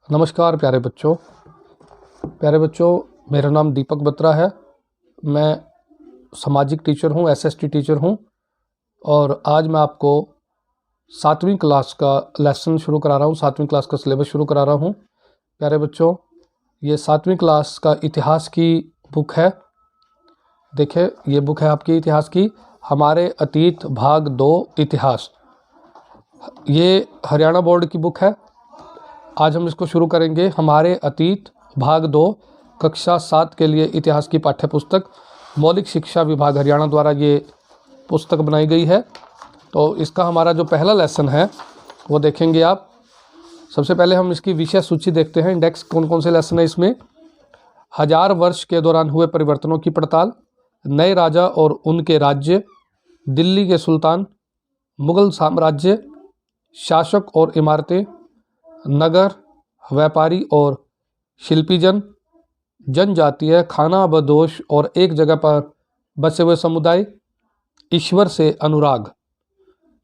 नमस्कार प्यारे बच्चों, मेरा नाम दीपक बत्रा है। मैं सामाजिक टीचर हूँ, एसएसटी टीचर हूँ और आज मैं आपको 7वीं क्लास का लेसन शुरू करा रहा हूँ, 7वीं क्लास का सिलेबस शुरू करा रहा हूँ। प्यारे बच्चों, ये 7वीं क्लास का इतिहास की बुक है। देखिए, ये बुक है आपकी इतिहास की, हमारे अतीत भाग 2 इतिहास। ये हरियाणा बोर्ड की बुक है। आज हम इसको शुरू करेंगे। हमारे अतीत भाग 2 कक्षा 7 के लिए इतिहास की पाठ्य पुस्तक, मौलिक शिक्षा विभाग हरियाणा द्वारा ये पुस्तक बनाई गई है। तो इसका हमारा जो पहला लेसन है वो देखेंगे आप। सबसे पहले हम इसकी विषय सूची देखते हैं। इंडेक्स कौन कौन से लेसन है इसमें। 1000 वर्ष के दौरान हुए परिवर्तनों की पड़ताल, नए राजा और उनके राज्य, दिल्ली के सुल्तान, मुगल साम्राज्य, शासक और इमारतें, नगर, व्यापारी और शिल्पीजन, जनजातीय खानाबदोश और एक जगह पर बसे हुए समुदाय, ईश्वर से अनुराग,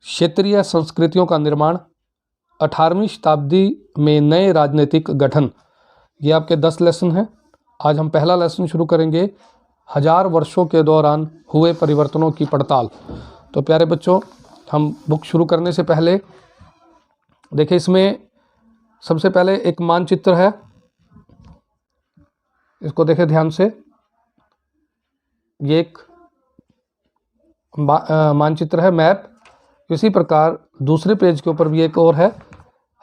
क्षेत्रीय संस्कृतियों का निर्माण, 18वीं शताब्दी में नए राजनीतिक गठन। ये आपके 10 लेसन हैं। आज हम पहला लेसन शुरू करेंगे, 1000 वर्षों के दौरान हुए परिवर्तनों की पड़ताल। तो प्यारे बच्चों, हम बुक शुरू करने से पहले देखिए, इसमें सबसे पहले एक मानचित्र है, इसको देखें ध्यान से। ये एक मानचित्र है, मैप। इसी प्रकार दूसरे पेज के ऊपर भी एक और है।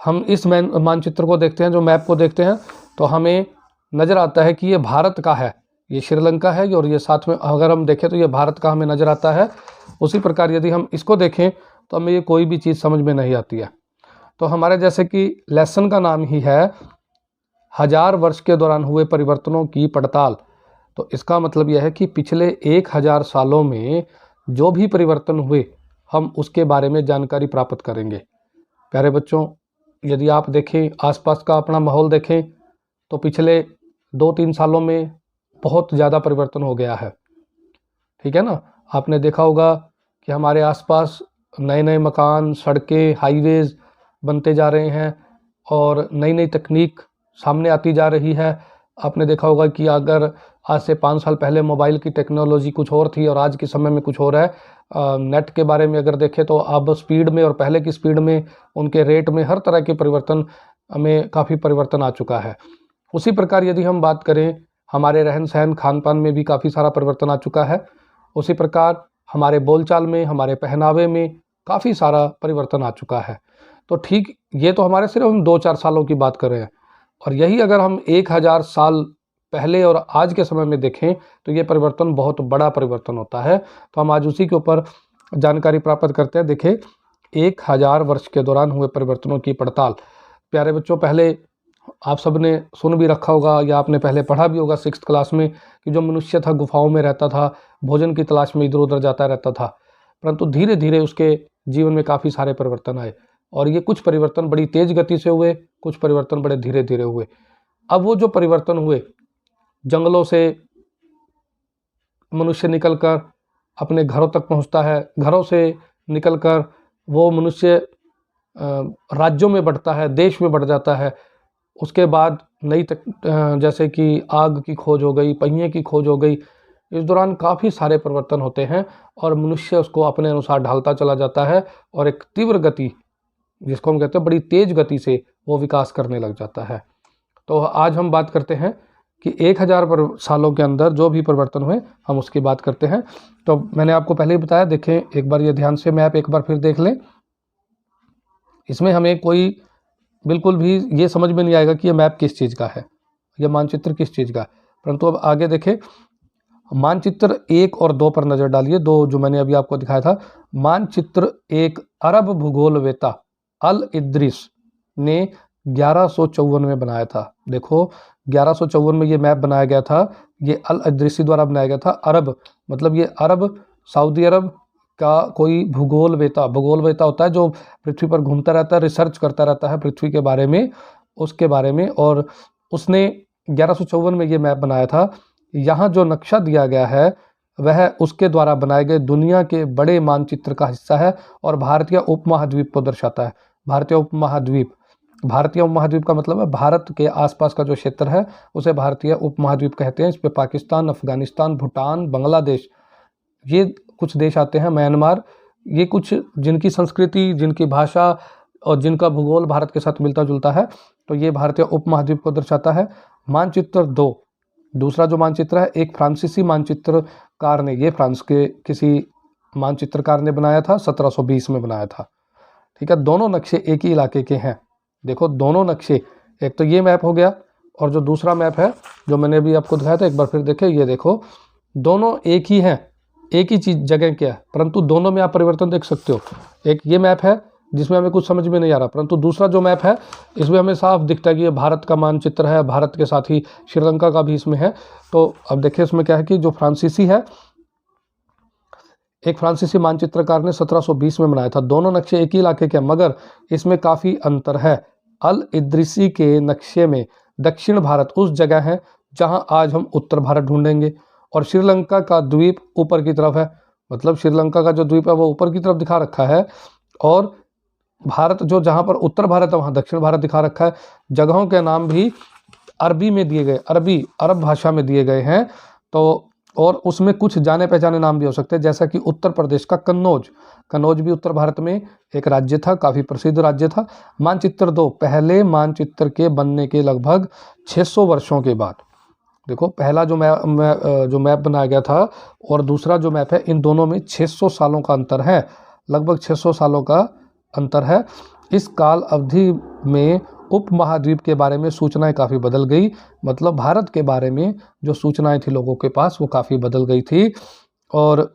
हम इस मानचित्र को देखते हैं, जो मैप को देखते हैं, तो हमें नज़र आता है कि ये भारत का है, ये श्रीलंका है, और ये साथ में अगर हम देखें तो ये भारत का हमें नज़र आता है। उसी प्रकार यदि हम इसको देखें तो हमें ये कोई भी चीज़ समझ में नहीं आती है। तो हमारे जैसे कि लेसन का नाम ही है 1000 वर्ष के दौरान हुए परिवर्तनों की पड़ताल, तो इसका मतलब यह है कि पिछले 1000 सालों में जो भी परिवर्तन हुए हम उसके बारे में जानकारी प्राप्त करेंगे। प्यारे बच्चों, यदि आप देखें आसपास का अपना माहौल देखें तो पिछले 2-3 सालों में बहुत ज़्यादा परिवर्तन हो गया है। ठीक है ना। आपने देखा होगा कि हमारे आसपास नए नए मकान, सड़कें, हाईवेज़ बनते जा रहे हैं और नई नई तकनीक सामने आती जा रही है। आपने देखा होगा कि अगर आज से 5 साल पहले मोबाइल की टेक्नोलॉजी कुछ और थी और आज के समय में कुछ और है। नेट के बारे में अगर देखें तो अब स्पीड में और पहले की स्पीड में, उनके रेट में, हर तरह के परिवर्तन में काफ़ी परिवर्तन आ चुका है। उसी प्रकार यदि हम बात करें, हमारे रहन सहन खान पान में भी काफ़ी सारा परिवर्तन आ चुका है। उसी प्रकार हमारे बोलचाल में, हमारे पहनावे में काफ़ी सारा परिवर्तन आ चुका है। तो ठीक, ये तो हमारे सिर्फ हम 2-4 सालों की बात कर रहे हैं, और यही अगर हम 1000 साल पहले और आज के समय में देखें तो ये परिवर्तन बहुत बड़ा परिवर्तन होता है। तो हम आज उसी के ऊपर जानकारी प्राप्त करते हैं। देखें, 1000 वर्ष के दौरान हुए परिवर्तनों की पड़ताल। प्यारे बच्चों, पहले आप सब ने सुन भी रखा होगा या आपने पहले पढ़ा भी होगा 6th क्लास में कि जो मनुष्य था गुफाओं में रहता था, भोजन की तलाश में इधर उधर जाता रहता था, परंतु धीरे धीरे उसके जीवन में काफ़ी सारे परिवर्तन आए और ये कुछ परिवर्तन बड़ी तेज गति से हुए, कुछ परिवर्तन बड़े धीरे धीरे हुए। अब वो जो परिवर्तन हुए, जंगलों से मनुष्य निकलकर अपने घरों तक पहुंचता है, घरों से निकलकर वो मनुष्य राज्यों में बढ़ता है, देश में बढ़ जाता है। उसके बाद जैसे कि आग की खोज हो गई, पहिए की खोज हो गई। इस दौरान काफ़ी सारे परिवर्तन होते हैं और मनुष्य उसको अपने अनुसार ढालता चला जाता है और एक तीव्र गति, जिसको हम कहते हैं बड़ी तेज गति से, वो विकास करने लग जाता है। तो आज हम बात करते हैं कि 1000 सालों के अंदर जो भी परिवर्तन हुए, हम उसकी बात करते हैं। तो मैंने आपको पहले ही बताया, देखें एक बार ये ध्यान से मैप एक बार फिर देख लें। इसमें हमें कोई बिल्कुल भी ये समझ में नहीं आएगा कि ये मैप किस चीज़ का है, यह मानचित्र किस चीज़ का है। परंतु अब आगे देखें, मानचित्र 1 और 2 पर नज़र डालिए। 2 जो मैंने अभी आपको दिखाया था। मानचित्र 1 अरब भूगोलवेता अल इद्रिस ने 1154 में बनाया था। देखो, 1154 में ये मैप बनाया गया था, ये अल इद्रिसी द्वारा बनाया गया था। अरब मतलब ये अरब, सऊदी अरब का कोई भूगोलवेता होता है जो पृथ्वी पर घूमता रहता है, रिसर्च करता रहता है पृथ्वी के बारे में, उसके बारे में, और उसने 1154 में ये मैप बनाया था। यहाँ जो नक्शा दिया गया है वह उसके द्वारा बनाए गए दुनिया के बड़े मानचित्र का हिस्सा है और भारतीय उपमहाद्वीप को दर्शाता है। भारतीय उपमहाद्वीप भारतीय उपमहाद्वीप का मतलब है भारत के आसपास का जो क्षेत्र है उसे भारतीय उपमहाद्वीप कहते हैं। इस पे पाकिस्तान, अफगानिस्तान, भूटान, बांग्लादेश, ये कुछ देश आते हैं, म्यांमार, ये कुछ जिनकी संस्कृति, जिनकी भाषा और जिनका भूगोल भारत के साथ मिलता जुलता है, तो ये भारतीय उपमहाद्वीप को दर्शाता है। मानचित्र 2, दूसरा जो मानचित्र है, एक फ्रांसीसी मानचित्रकार ने, ये फ्रांस के किसी मानचित्रकार ने बनाया था, 1720 में बनाया था। ठीक है, दोनों नक्शे एक ही इलाके के हैं। देखो दोनों नक्शे, एक तो ये मैप हो गया और जो दूसरा मैप है जो मैंने अभी आपको दिखाया था, एक बार फिर देखें, ये देखो दोनों एक ही हैं, एक ही चीज जगह क्या है, परंतु दोनों में आप परिवर्तन देख सकते हो। एक ये मैप है जिसमें हमें कुछ समझ में नहीं आ रहा, परंतु दूसरा जो मैप है इसमें हमें साफ दिखता है कि ये भारत का मानचित्र है, भारत के साथ ही श्रीलंका का भी इसमें है। तो अब देखिए इसमें क्या है कि जो फ्रांसीसी है, एक फ्रांसीसी मानचित्रकार ने 1720 में बनाया था। दोनों नक्शे एक ही इलाके के, मगर इसमें काफ़ी अंतर है। अल इद्रिसी के नक्शे में दक्षिण भारत उस जगह है जहां आज हम उत्तर भारत ढूंढेंगे, और श्रीलंका का द्वीप ऊपर की तरफ है, मतलब श्रीलंका का जो द्वीप है वो ऊपर की तरफ दिखा रखा है, और भारत जो जहां पर उत्तर भारत है वहां दक्षिण भारत दिखा रखा है। जगहों के नाम भी अरबी में दिए गए, अरब भाषा में दिए गए हैं। तो और उसमें कुछ जाने पहचाने नाम भी हो सकते हैं, जैसा कि उत्तर प्रदेश का कन्नौज, कन्नौज भी उत्तर भारत में एक राज्य था, काफ़ी प्रसिद्ध राज्य था। मानचित्र 2, पहले मानचित्र के बनने के लगभग 600 वर्षों के बाद, देखो पहला जो मैप बनाया गया था और दूसरा जो मैप है, इन दोनों में 600 सालों का अंतर है, लगभग 600 सालों का अंतर है। इस काल अवधि में उपमहाद्वीप के बारे में सूचनाएं काफ़ी बदल गई, मतलब भारत के बारे में जो सूचनाएं थी लोगों के पास वो काफ़ी बदल गई थी। और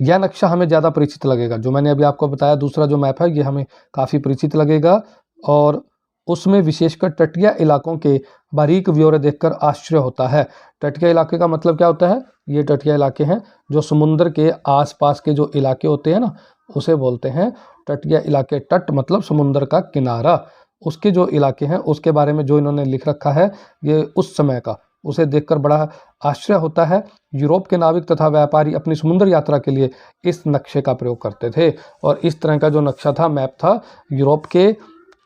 यह नक्शा हमें ज़्यादा परिचित लगेगा, जो मैंने अभी आपको बताया दूसरा जो मैप है ये हमें काफ़ी परिचित लगेगा, और उसमें विशेषकर तटीय इलाकों के बारीक ब्यौरे देखकर आश्चर्य होता है। तटीय इलाके का मतलब क्या होता है, ये तटीय इलाके हैं जो समुद्र के आसपास के जो इलाके होते हैं ना, उसे बोलते हैं तटीय इलाके। तट मतलब समुद्र का किनारा, उसके जो इलाके हैं उसके बारे में जो इन्होंने लिख रखा है ये उस समय का, उसे देखकर बड़ा आश्चर्य होता है। यूरोप के नाविक तथा व्यापारी अपनी समुद्र यात्रा के लिए इस नक्शे का प्रयोग करते थे, और इस तरह का जो नक्शा था, मैप था, यूरोप के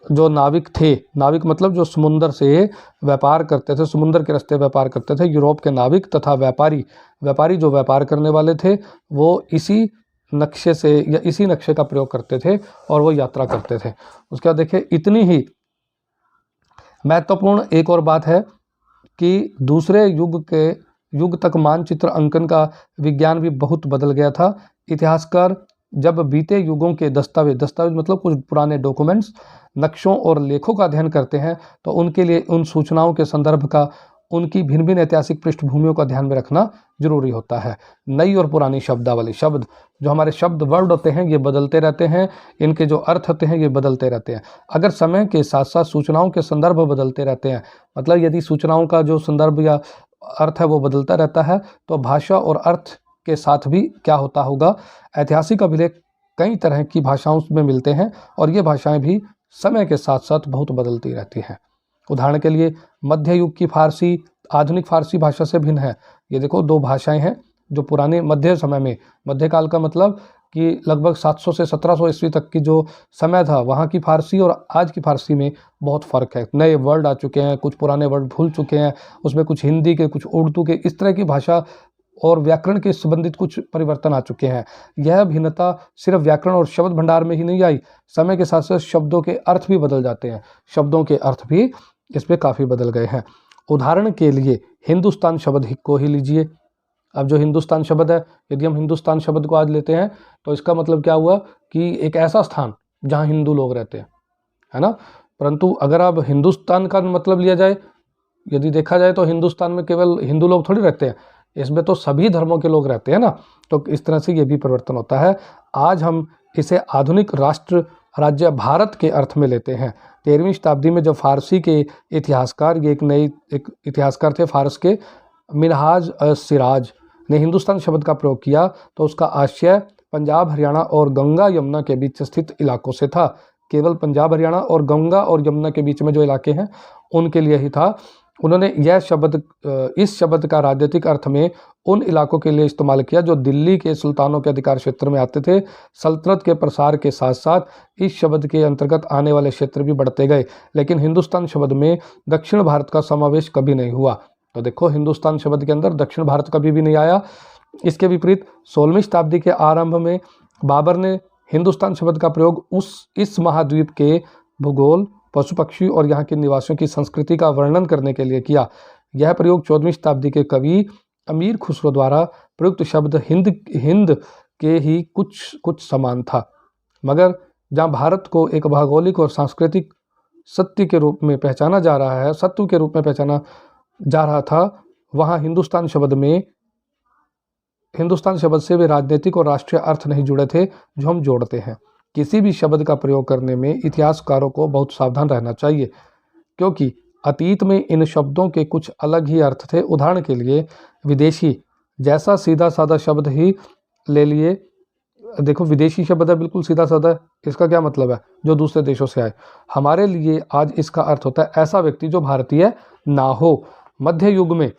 जो नाविक थे, नाविक मतलब जो समुद्र से व्यापार करते थे, समुद्र के रास्ते व्यापार करते थे, यूरोप के नाविक तथा व्यापारी, व्यापारी जो व्यापार करने वाले थे वो इसी नक्शे से या इसी नक्शे का प्रयोग करते थे और वो यात्रा करते थे। उसके बाद देखिए, इतनी ही महत्वपूर्ण एक और बात है कि दूसरे युग तक मानचित्र अंकन का विज्ञान भी बहुत बदल गया था। इतिहासकार जब बीते युगों के दस्तावेज मतलब कुछ पुराने डॉक्यूमेंट्स, नक्शों और लेखों का अध्ययन करते हैं, तो उनके लिए उन सूचनाओं के संदर्भ का, उनकी भिन्न भिन्न ऐतिहासिक पृष्ठभूमियों का ध्यान में रखना जरूरी होता है। नई और पुरानी शब्दावली, शब्द जो हमारे शब्द वर्ड होते हैं ये बदलते रहते हैं, इनके जो अर्थ होते हैं ये बदलते रहते हैं। अगर समय के साथ साथ सूचनाओं के संदर्भ बदलते रहते हैं, मतलब यदि सूचनाओं का जो संदर्भ या अर्थ है वो बदलता रहता है, तो भाषा और अर्थ के साथ भी क्या होता होगा, ऐतिहासिक अभिलेख कई तरह की भाषाओं में मिलते हैं और ये भाषाएं भी समय के साथ साथ बहुत बदलती रहती हैं। उदाहरण के लिए मध्य युग की फारसी आधुनिक फारसी भाषा से भिन्न है। ये देखो दो भाषाएं हैं जो पुराने मध्य समय में, मध्यकाल का मतलब कि लगभग 700 से 1700 ईस्वी तक की जो समय था, वहाँ की फारसी और आज की फारसी में बहुत फ़र्क है। नए वर्ड आ चुके हैं, कुछ पुराने वर्ड भूल चुके हैं, उसमें कुछ हिंदी के, कुछ उर्दू के, इस तरह की भाषा और व्याकरण के संबंधित कुछ परिवर्तन आ चुके हैं। यह भिन्नता सिर्फ व्याकरण और शब्द भंडार में ही नहीं आई, समय के साथ साथ शब्दों के अर्थ भी बदल जाते हैं, शब्दों के अर्थ भी इस पर काफ़ी बदल गए हैं। उदाहरण के लिए हिंदुस्तान शब्द को ही लीजिए। अब जो हिंदुस्तान शब्द है, यदि हम हिंदुस्तान शब्द को आज लेते हैं तो इसका मतलब क्या हुआ कि एक ऐसा स्थान जहाँ हिंदू लोग रहते हैं, है ना। परंतु अगर अब हिंदुस्तान का मतलब लिया जाए, यदि देखा जाए तो हिंदुस्तान में केवल हिंदू लोग थोड़ी रहते हैं, इसमें तो सभी धर्मों के लोग रहते हैं ना। तो इस तरह से ये भी परिवर्तन होता है। आज हम इसे आधुनिक राष्ट्र राज्य भारत के अर्थ में लेते हैं। 13वीं शताब्दी में जब फारसी के इतिहासकार, ये एक इतिहासकार थे फारस के, मिनहाज सिराज ने हिंदुस्तान शब्द का प्रयोग किया, तो उसका आशय पंजाब हरियाणा और गंगा यमुना के बीच स्थित इलाकों से था। केवल पंजाब हरियाणा और गंगा और यमुना के बीच में जो इलाके हैं उनके लिए ही था। उन्होंने इस शब्द का राजनीतिक अर्थ में उन इलाकों के लिए इस्तेमाल किया जो दिल्ली के सुल्तानों के अधिकार क्षेत्र में आते थे। सल्तनत के प्रसार के साथ साथ इस शब्द के अंतर्गत आने वाले क्षेत्र भी बढ़ते गए, लेकिन हिंदुस्तान शब्द में दक्षिण भारत का समावेश कभी नहीं हुआ। तो देखो, हिंदुस्तान शब्द के अंदर दक्षिण भारत कभी भी नहीं आया। इसके विपरीत 16वीं शताब्दी के आरंभ में बाबर ने हिंदुस्तान शब्द का प्रयोग इस महाद्वीप के भूगोल, पशु पक्षी और यहाँ के निवासियों की संस्कृति का वर्णन करने के लिए किया। यह प्रयोग 14वीं शताब्दी के कवि अमीर खुसरो द्वारा प्रयुक्त शब्द हिंद के ही कुछ समान था, मगर जहाँ भारत को एक भौगोलिक और सांस्कृतिक सत्य के रूप में पहचाना जा रहा था, वहाँ हिंदुस्तान शब्द से वे राजनीतिक और राष्ट्रीय अर्थ नहीं जुड़े थे जो हम जोड़ते हैं। किसी भी शब्द का प्रयोग करने में इतिहासकारों को बहुत सावधान रहना चाहिए, क्योंकि अतीत में इन शब्दों के कुछ अलग ही अर्थ थे। उदाहरण के लिए विदेशी जैसा सीधा साधा शब्द ही ले लिए। देखो, विदेशी शब्द है, बिल्कुल सीधा साधा। इसका क्या मतलब है? जो दूसरे देशों से आए। हमारे लिए आज इसका अर्थ होता है ऐसा व्यक्ति जो भारतीय ना हो। मध्य युग में,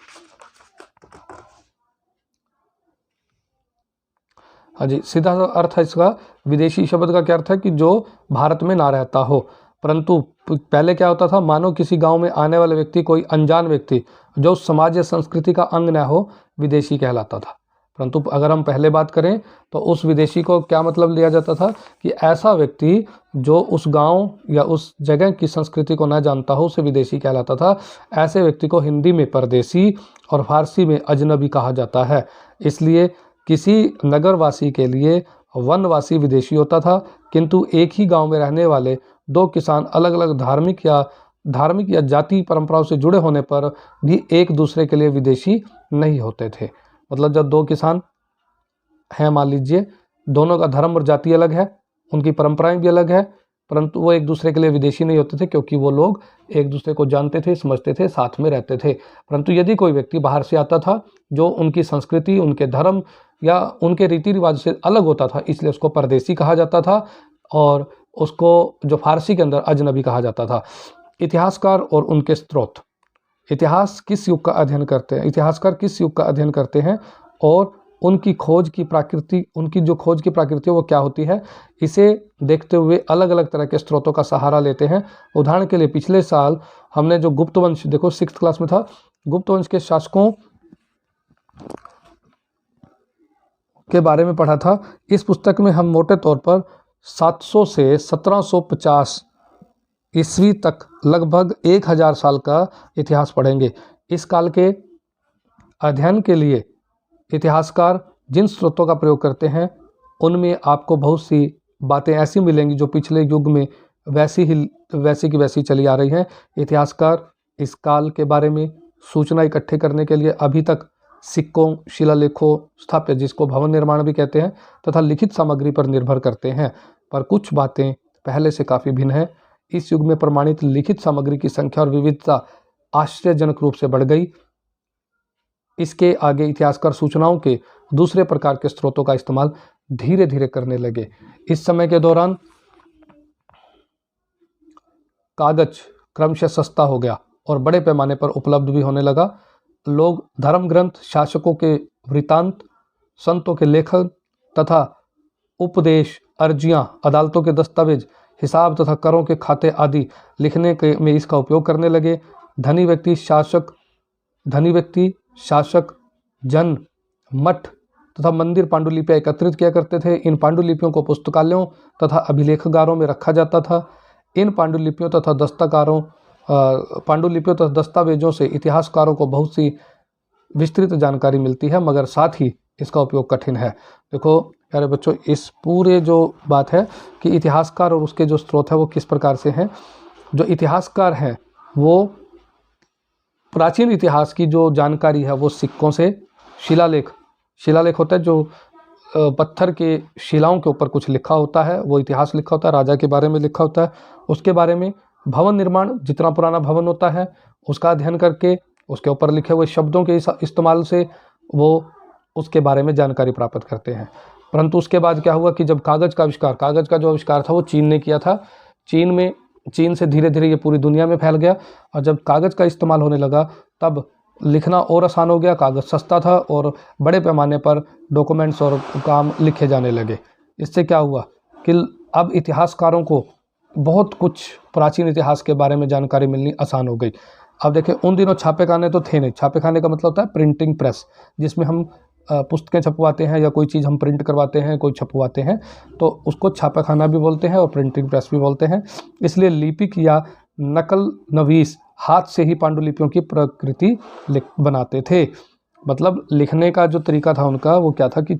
हाँ जी, सीधा अर्थ है इसका। विदेशी शब्द का क्या अर्थ है कि जो भारत में ना रहता हो। परंतु पहले क्या होता था, मानो किसी गांव में आने वाला व्यक्ति कोई अनजान व्यक्ति जो समाज या संस्कृति का अंग न हो, विदेशी कहलाता था। परंतु अगर हम पहले बात करें तो उस विदेशी को क्या मतलब लिया जाता था कि ऐसा व्यक्ति जो उस गांव या उस जगह की संस्कृति को न जानता हो, उसे विदेशी कहलाता था। ऐसे व्यक्ति को हिंदी में परदेसी और फारसी में अजनबी कहा जाता है। इसलिए किसी नगरवासी के लिए वनवासी विदेशी होता था, किंतु एक ही गांव में रहने वाले दो किसान अलग अलग धार्मिक या जाति परंपराओं से जुड़े होने पर भी एक दूसरे के लिए विदेशी नहीं होते थे। मतलब जब दो किसान हैं, मान लीजिए, दोनों का धर्म और जाति अलग है, उनकी परंपराएं भी अलग है, परंतु वो एक दूसरे के लिए विदेशी नहीं होते थे, क्योंकि वो लोग एक दूसरे को जानते थे, समझते थे, साथ में रहते थे। परंतु यदि कोई व्यक्ति बाहर से आता था जो उनकी संस्कृति, उनके धर्म या उनके रीति रिवाज से अलग होता था, इसलिए उसको परदेसी कहा जाता था और उसको जो फारसी के अंदर अजनबी कहा जाता था। इतिहासकार और उनके स्रोत। इतिहासकार किस युग का अध्ययन करते हैं और उनकी जो खोज की प्रकृति वो क्या होती है, इसे देखते हुए अलग अलग तरह के स्रोतों का सहारा लेते हैं। उदाहरण के लिए पिछले साल हमने जो गुप्त वंश, देखो 6th क्लास में था, गुप्त वंश के शासकों के बारे में पढ़ा था। इस पुस्तक में हम मोटे तौर पर 700 से 1750 ईस्वी तक लगभग 1000 साल का इतिहास पढ़ेंगे। इस काल के अध्ययन के लिए इतिहासकार जिन स्रोतों का प्रयोग करते हैं, उनमें आपको बहुत सी बातें ऐसी मिलेंगी जो पिछले युग में वैसी की वैसी चली आ रही हैं। इतिहासकार इस काल के बारे में सूचना इकट्ठे करने के लिए अभी तक सिक्कों, शिलालेखों, स्थापत्य, जिसको भवन निर्माण भी कहते हैं, तथा लिखित सामग्री पर निर्भर करते हैं। पर कुछ बातें पहले से काफ़ी भिन्न हैं। इस युग में प्रमाणित लिखित सामग्री की संख्या और विविधता आश्चर्यजनक रूप से बढ़ गई। इसके आगे इतिहासकार सूचनाओं के दूसरे प्रकार के स्रोतों का इस्तेमाल धीरे धीरे करने लगे। इस समय के दौरान कागज क्रमशः सस्ता हो गया और बड़े पैमाने पर उपलब्ध भी होने लगा। लोग धर्म ग्रंथ, शासकों के वृत्तांत, संतों के लेखन तथा उपदेश, अर्जियां, अदालतों के दस्तावेज, हिसाब तथा करों के खाते आदि लिखने के में इसका उपयोग करने लगे। धनी व्यक्ति, शासक, जन, मठ तथा मंदिर पांडुलिपियाँ एकत्रित किया करते थे। इन पांडुलिपियों को पुस्तकालयों तथा अभिलेखागारों में रखा जाता था। इन पांडुलिपियों तथा दस्तावेजों से इतिहासकारों को बहुत सी विस्तृत जानकारी मिलती है, मगर साथ ही इसका उपयोग कठिन है। देखो प्यारे बच्चों, इस पूरे जो बात है कि इतिहासकार और उसके जो स्रोत है वो किस प्रकार से हैं। जो इतिहासकार हैं वो प्राचीन इतिहास की जो जानकारी है वो सिक्कों से, शिलालेख होता है जो पत्थर के शिलाओं के ऊपर कुछ लिखा होता है, वो इतिहास लिखा होता है, राजा के बारे में लिखा होता है, उसके बारे में। भवन निर्माण, जितना पुराना भवन होता है उसका अध्ययन करके उसके ऊपर लिखे हुए शब्दों के इस्तेमाल से वो उसके बारे में जानकारी प्राप्त करते हैं। परंतु उसके बाद क्या हुआ कि जब कागज़ का जो आविष्कार था वो चीन ने किया था। चीन में चीन से धीरे धीरे ये पूरी दुनिया में फैल गया। और जब कागज़ का इस्तेमाल होने लगा तब लिखना और आसान हो गया, कागज़ सस्ता था और बड़े पैमाने पर डॉक्यूमेंट्स और काम लिखे जाने लगे। इससे क्या हुआ कि अब इतिहासकारों को बहुत कुछ प्राचीन इतिहास के बारे में जानकारी मिलनी आसान हो गई। अब देखिए, उन दिनों छापे खाने तो थे नहीं। छापे खाने का मतलब होता है प्रिंटिंग प्रेस, जिसमें हम पुस्तकें छपवाते हैं या कोई चीज़ हम प्रिंट करवाते हैं, कोई छपवाते हैं, तो उसको छापा खाना भी बोलते हैं और प्रिंटिंग प्रेस भी बोलते हैं। इसलिए लिपिक या नकल नवीस हाथ से ही पांडुलिपियों की प्रकृति बनाते थे। मतलब लिखने का जो तरीका था उनका, वो क्या था कि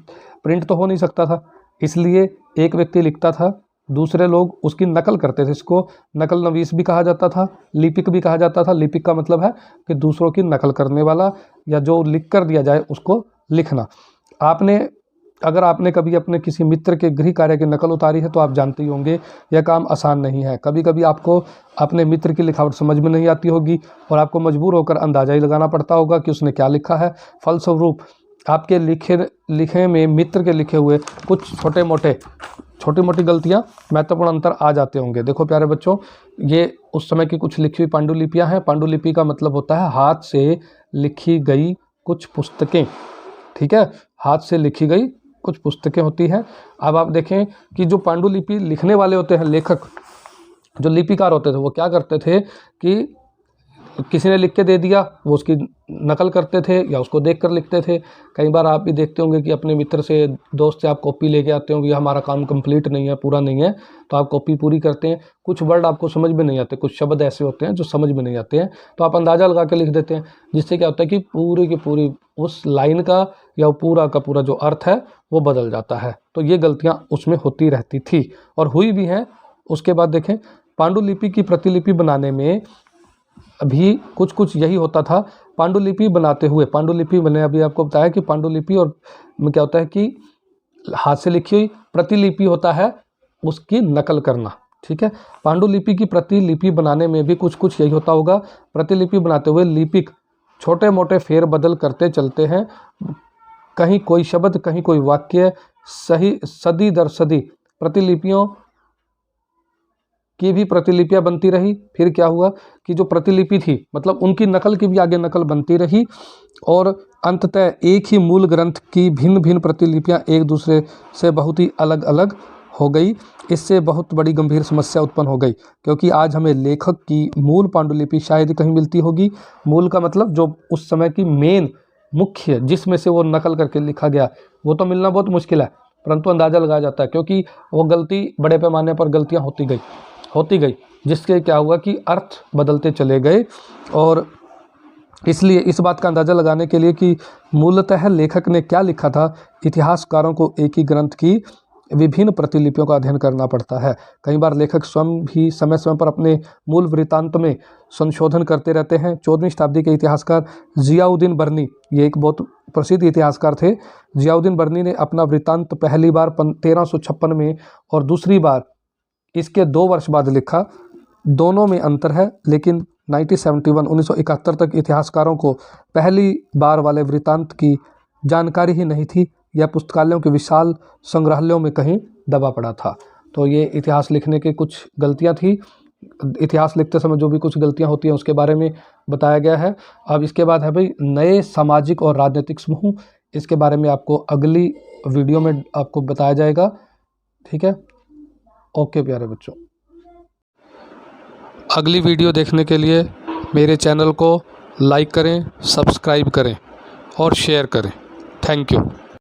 प्रिंट तो हो नहीं सकता था, इसलिए एक व्यक्ति लिखता था, दूसरे लोग उसकी नकल करते थे। इसको नकल नवीस भी कहा जाता था, लिपिक भी कहा जाता था। लिपिक का मतलब है कि दूसरों की नकल करने वाला, या जो लिख कर दिया जाए उसको लिखना। अगर आपने कभी अपने किसी मित्र के गृह कार्य की नकल उतारी है तो आप जानते ही होंगे यह काम आसान नहीं है। कभी कभी आपको अपने मित्र की लिखावट समझ में नहीं आती होगी और आपको मजबूर होकर अंदाज़ा ही लगाना पड़ता होगा कि उसने क्या लिखा है। फलस्वरूप आपके लिखे में मित्र के लिखे हुए कुछ छोटी मोटी गलतियाँ, महत्वपूर्ण अंतर आ जाते होंगे। देखो प्यारे बच्चों, ये उस समय की कुछ लिखी हुई पांडुलिपियाँ हैं। पांडुलिपि का मतलब होता है हाथ से लिखी गई कुछ पुस्तकें, ठीक है, हाथ से लिखी गई कुछ पुस्तकें होती हैं। अब आप देखें कि जो पांडुलिपि लिखने वाले होते हैं, लेखक, जो लिपिकार होते थे, वो क्या करते थे कि किसी ने लिख के दे दिया, वो उसकी नकल करते थे या उसको देखकर लिखते थे। कई बार आप भी देखते होंगे कि अपने मित्र से, दोस्त से आप कॉपी लेके आते हो, ये हमारा काम कंप्लीट नहीं है, पूरा नहीं है, तो आप कॉपी पूरी करते हैं। कुछ वर्ड आपको समझ में नहीं आते, कुछ शब्द ऐसे होते हैं जो समझ में नहीं आते हैं, तो आप अंदाज़ा लगा के लिख देते हैं, जिससे क्या होता है कि पूरी की पूरी उस लाइन का या पूरा का पूरा जो अर्थ है वो बदल जाता है। तो ये गलतियाँ उसमें होती रहती थी और हुई भी हैं। उसके बाद देखें, पांडुलिपि की प्रतिलिपि बनाने में अभी कुछ यही होता था। पांडुलिपि बनाते हुए, पांडुलिपि मैंने अभी आपको बताया कि पांडुलिपि और में क्या होता है कि हाथ से लिखी हुई, प्रतिलिपि होता है उसकी नकल करना, ठीक है। पांडुलिपि की प्रतिलिपि बनाने में भी कुछ यही होता होगा। प्रतिलिपि बनाते हुए लिपिक छोटे मोटे फेर बदल करते चलते हैं, कहीं कोई शब्द, कहीं कोई वाक्य, सही सदी दर सदी प्रतिलिपियों की भी प्रतिलिपियां बनती रही। फिर क्या हुआ कि जो प्रतिलिपि थी, मतलब उनकी नकल की भी आगे नकल बनती रही और अंततः एक ही मूल ग्रंथ की भिन्न भिन्न प्रतिलिपियां एक दूसरे से बहुत ही अलग अलग हो गई। इससे बहुत बड़ी गंभीर समस्या उत्पन्न हो गई, क्योंकि आज हमें लेखक की मूल पांडुलिपि शायद ही कहीं मिलती होगी। मूल का मतलब जो उस समय की मेन मुख्य, जिसमें से वो नकल करके लिखा गया, वो तो मिलना बहुत मुश्किल है, परंतु अंदाज़ा लगाया जाता है, क्योंकि वो गलती, बड़े पैमाने पर गलतियाँ होती गई, जिसके क्या हुआ कि अर्थ बदलते चले गए। और इसलिए इस बात का अंदाज़ा लगाने के लिए कि मूलतः लेखक ने क्या लिखा था, इतिहासकारों को एक ही ग्रंथ की विभिन्न प्रतिलिपियों का अध्ययन करना पड़ता है। कई बार लेखक स्वयं भी समय समय पर अपने मूल वृत्तांत में संशोधन करते रहते हैं। 14वीं शताब्दी के इतिहासकार जियाउद्दीन बर्नी, ये एक बहुत प्रसिद्ध इतिहासकार थे। जियाउद्दीन बर्नी ने अपना वृत्तांत पहली बार 1356 में और दूसरी बार इसके 2 वर्ष बाद लिखा। दोनों में अंतर है, लेकिन 1971 तक इतिहासकारों को पहली बार वाले वृत्तांत की जानकारी ही नहीं थी। यह पुस्तकालयों के विशाल संग्रहालयों में कहीं दबा पड़ा था। तो ये इतिहास लिखने की कुछ गलतियां थी। इतिहास लिखते समय जो भी कुछ गलतियां होती हैं उसके बारे में बताया गया है। अब इसके बाद है भाई नए सामाजिक और राजनीतिक समूह। इसके बारे में आपको अगली वीडियो में आपको बताया जाएगा, ठीक है। ओके प्यारे बच्चों, अगली वीडियो देखने के लिए मेरे चैनल को लाइक करें, सब्सक्राइब करें और शेयर करें। Thank you.